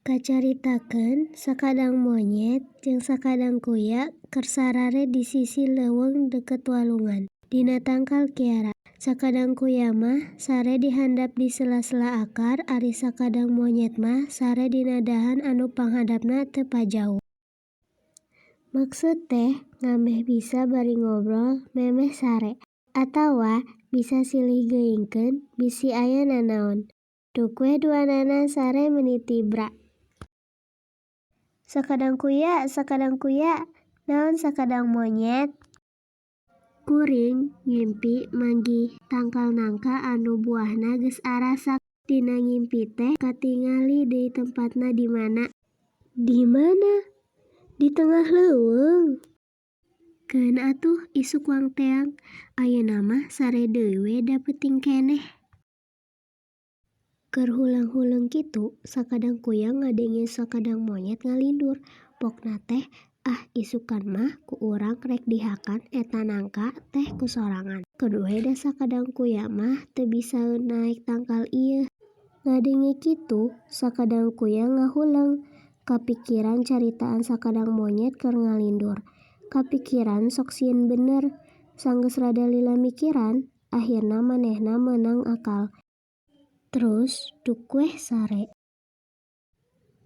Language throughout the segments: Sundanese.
Kacaritakeun sakadang monyet jeung sakadang kuya keur sarare di sisi leuweung deukeut walungan. Dina tangkal kiara, sakadang kuya mah sare di handap di sela-sela akar ari sakadang monyet mah sare dina dahan anu panghadapna teu pajauh. Maksud teh ngameh bisa bari ngobrol memeh sare, atawa bisa silih geuingkeun bisi aya nanaon. Duk we duanana sare meuni tibra. Sakadang kuya, naon sakadang monyet? Kuring ngimpi manggih tangkal nangka anu buahna geus arasak. Dina ngimpi teh katingali deui tempatna di mana. Di mana? Di tengah leuweung. Keun atuh isuk Wangteang, ayeuna mah sare deui we da peuting keneh. Keur hulang-huleung kitu, sakadang kuya ngadenge sakadang monyet ngalindur. Pokna teh isukan mah ku urang rek dihakan eta nangka teh ku sorangan. Kedue da sakadang kuya mah teu bisa naek tangkal ieu. Ngadenge kitu, sakadang kuya ngahuleung. Kapikiran caritaan sakadang monyet keur ngalindur. Kapikiran sok sieun bener. Sanggeus rada lila mikiran, ahirna manehna meunang akal. Terus duk weh sare.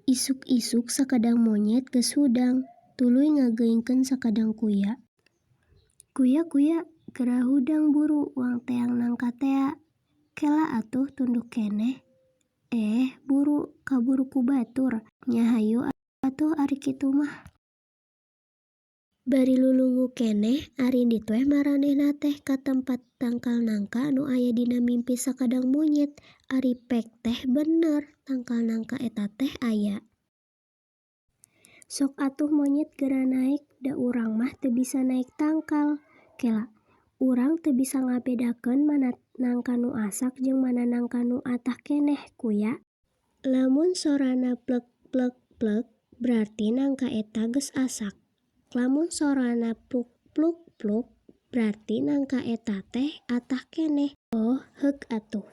Isuk-isuk sakadang monyet geus hudang, tuluy ngageuingkeun sakadang kuya. Kuya, geura hudang buru Wangteang nangka tea. Kela atuh tunduk keneh. Buru kaburu ku batur. Nya hayu atuh ari kitu mah. Bari lulungu keneh arindit we maranehna teh ka tempat tangkal nangka anu aya dina mimpi sakadang monyet. Ari pek teh bener tangkal nangka eta teh aya. Sok atuh monyet geura naek da urang mah teu bisa naek tangkal. Kela urang teu bisa ngabedakeun mana nangka nu asak jeung mana nangka nu atah keneh kuya. Lamun sorana plek plek plek berarti nangka eta geus asak. Lamun sorana pluk pluk pluk berarti nangka eta teh atah keneh. Oh heuk atuh.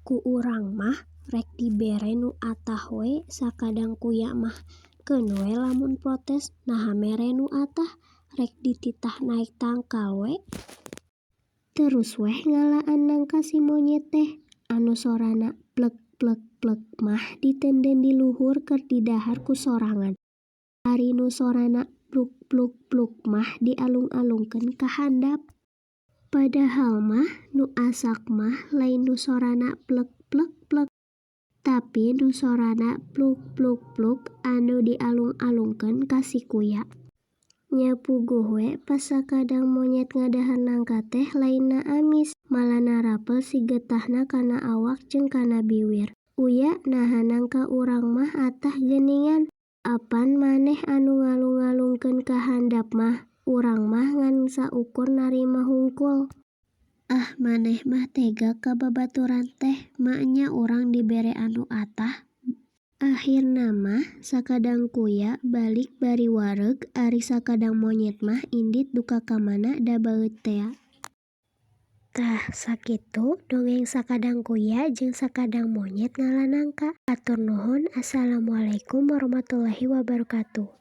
Ku urang mah rek dibere nu atah we sakadang kuya mah. Keun we lamun protes naha mere nu atah rek dititah naek tangkal we. Terus weh ngalaan nangka si monyet teh anu sorana plek plek plek mah diteundeun di luhur keur didahar ku sorangan. Ari nu sorana pluk pluk pluk mah dialung-alungkeun ka handap. Padahal mah nu asak mah lain nu sorana plek plek plek, tapi nu sorana pluk pluk pluk anu dialung-alungkeun ka si kuya. Nya puguh we pas sakadang monyet ngadahar nangka teh lainna amis, malah narapel si getahna kana awak jeung kana biwir. Uya naha nangka urang mah atah geuningan. Apan maneh anu ngalung-ngalungkeun ka handap mah, urang mah ngan saukur narima hungkul. Maneh mah tega ka babaturan teh, mak nya urang dibere anu atah. Ahirna mah sakadang kuya balik bari wareug ari sakadang monyet mah indit duka ka mana da baeut tea. Tah sakitu dongeng sakadang kuya jeung sakadang monyet ngalanangka. Hatur nuhun. Assalamualaikum warahmatullahi wabarakatuh.